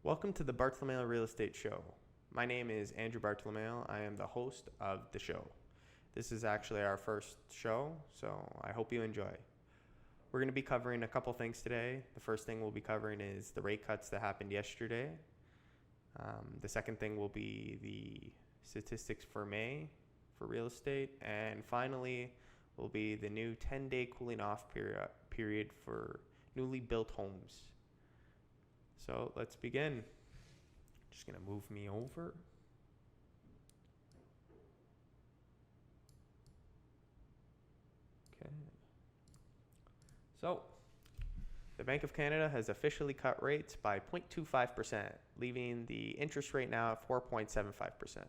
Welcome to the Bartolomeo Real Estate Show. My name is Andrew Bartolomeo. I am the host of the show. This is actually our first show, so I hope you enjoy. We're going to be covering a couple things today. The first thing we'll be covering is the rate cuts that happened yesterday. The second thing will be the statistics for May for real estate. And finally will be the new 10-day cooling off period for newly built homes. So let's begin. Just going to move me over. Okay. So the Bank of Canada has officially cut rates by 0.25%, leaving the interest rate now at 4.75%.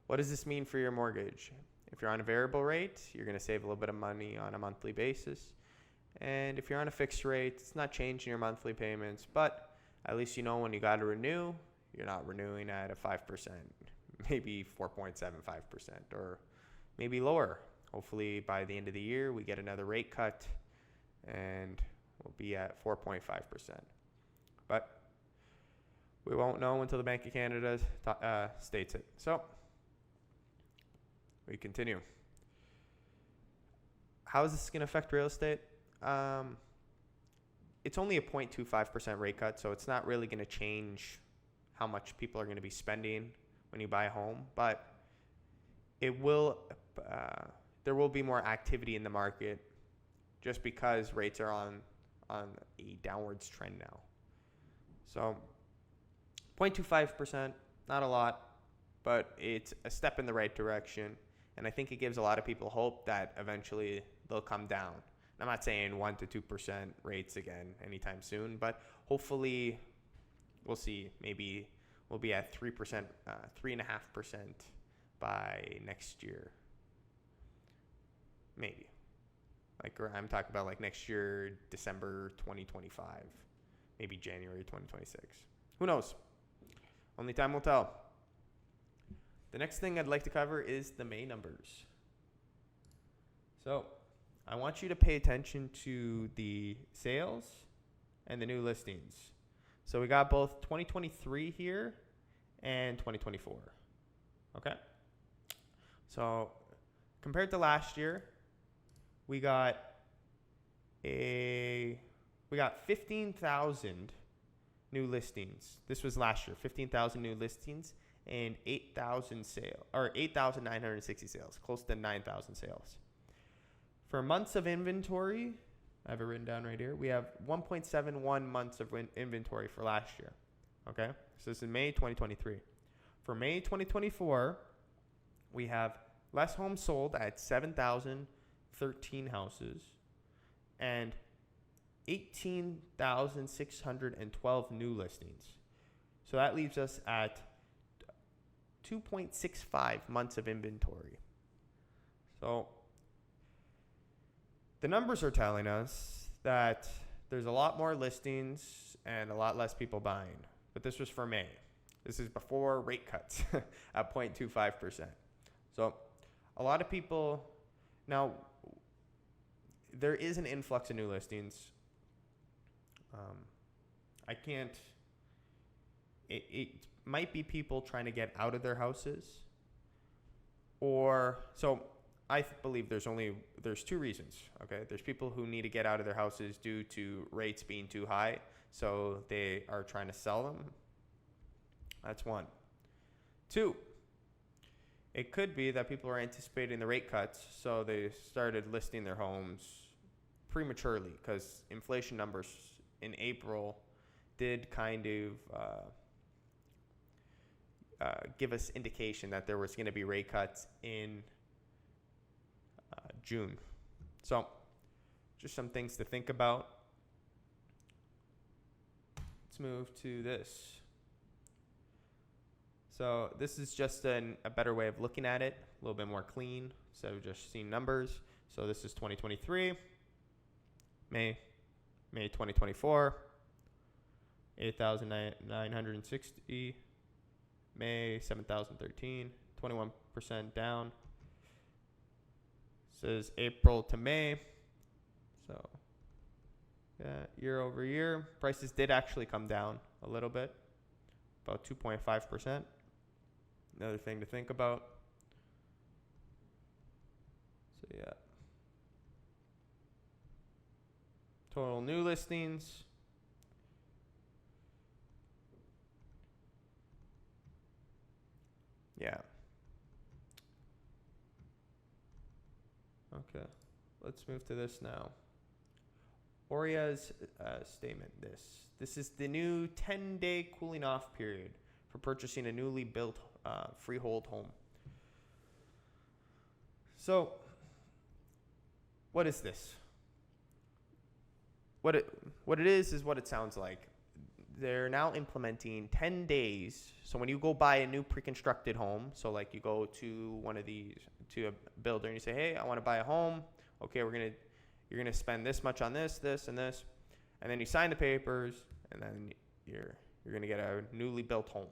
What does this mean for your mortgage? If you're on a variable rate, you're going to save a little bit of money on a monthly basis. And if you're on a fixed rate, it's not changing your monthly payments, but at least you know when you got to renew, you're not renewing at a 5%, maybe 4.75%, or maybe lower. Hopefully by the end of the year, we get another rate cut and we'll be at 4.5%. But we won't know until the Bank of Canada states it. So we continue. How is this going to affect real estate? It's only a 0.25% rate cut, so it's not really going to change how much people are going to be spending when you buy a home, but it will. There will be more activity in the market just because rates are on a downwards trend now. So 0.25%, not a lot, but it's a step in the right direction, and I think it gives a lot of people hope that eventually they'll come down. I'm not saying 1 to 2% rates again anytime soon, but hopefully we'll see. Maybe we'll be at 3%, 3.5% by next year. Maybe. Like I'm talking about like next year, December 2025, maybe January 2026. Who knows? Only time will tell. The next thing I'd like to cover is the May numbers. So I want you to pay attention to the sales and the new listings. So we got both 2023 here and 2024. Okay? So compared to last year, we got 15,000 new listings. This was last year, 15,000 new listings and 8,960 sales, close to 9,000 sales. For months of inventory, I have it written down right here. We have 1.71 months of inventory for last year. Okay? So this is May 2023. For May 2024, we have less homes sold at 7,013 houses and 18,612 new listings. So that leaves us at 2.65 months of inventory. So the numbers are telling us that there's a lot more listings and a lot less people buying. But this was for May. This is before rate cuts at 0.25%. So a lot of people, now there is an influx of new listings. It might be people trying to get out of their houses, I believe there's two reasons. Okay, there's people who need to get out of their houses due to rates being too high, so they are trying to sell them. That's one. Two, it could be that people are anticipating the rate cuts, so they started listing their homes prematurely because inflation numbers in April did kind of give us indication that there was going to be rate cuts in June. So just some things to think about. Let's move to this. So this is just a better way of looking at it, a little bit more clean instead of just seeing numbers. So this is 2023, May 2024, 8,960, May 7,013, 21% down. Says April to May. So year over year, prices did actually come down a little bit. about 2.5%. Another thing to think about. So yeah. Total new listings. Yeah. Okay. Let's move to this now. Oria's statement. This is the new 10-day cooling off period for purchasing a newly built freehold home. So, what is this? What it is what it sounds like. They're now implementing 10 days. So when you go buy a new pre-constructed home, so like you go to one of these, to a builder and you say, hey, I want to buy a home. Okay, you're gonna spend this much on this, this, and this, and then you sign the papers, and then you're gonna get a newly built home.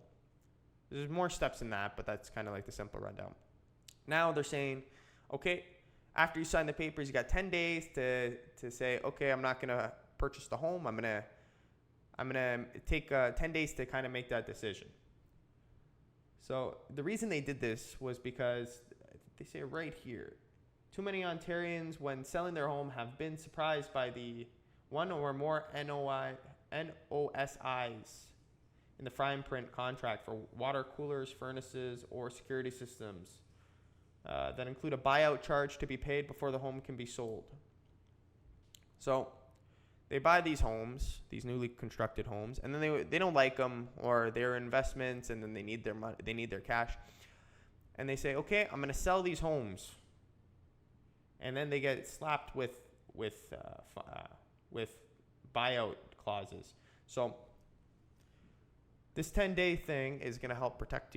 There's more steps in that, but that's kind of like the simple rundown. Now they're saying, okay, after you sign the papers, you got 10 days to say, okay, I'm not gonna purchase the home. I'm gonna take 10 days to kind of make that decision. So the reason they did this was because they say right here, too many Ontarians, when selling their home, have been surprised by the one or more NOSIs in the fine print contract for water coolers, furnaces, or security systems that include a buyout charge to be paid before the home can be sold. So they buy these homes, these newly constructed homes, and then they don't like them, or they're investments, and then they need their money, they need their cash, and they say, okay, I'm going to sell these homes, and then they get slapped with buyout clauses. So this 10-day thing is going to help protect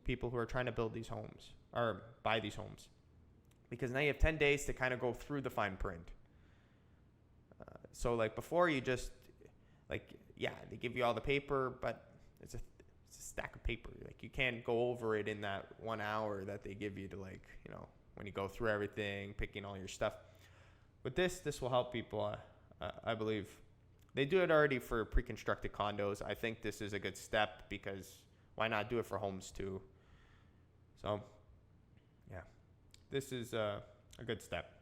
people who are trying to build these homes or buy these homes, because now you have 10 days to kind of go through the fine print. So like before, you just they give you all the paper, but it's a stack of paper. Like you can't go over it in that 1 hour that they give you to when you go through everything, picking all your stuff. But this will help people, I believe. They do it already for pre-constructed condos. I think this is a good step, because why not do it for homes too? So, yeah, this is a good step.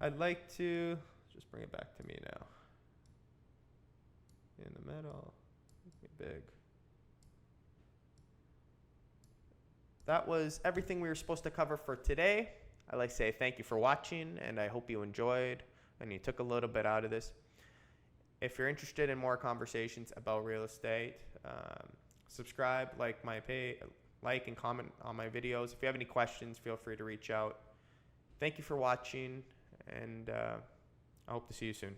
I'd like to just bring it back to me now. In the middle, make it big. That was everything we were supposed to cover for today. I'd like to say thank you for watching, and I hope you enjoyed and you took a little bit out of this. If you're interested in more conversations about real estate, subscribe, like and comment on my videos. If you have any questions, feel free to reach out. Thank you for watching, and I hope to see you soon.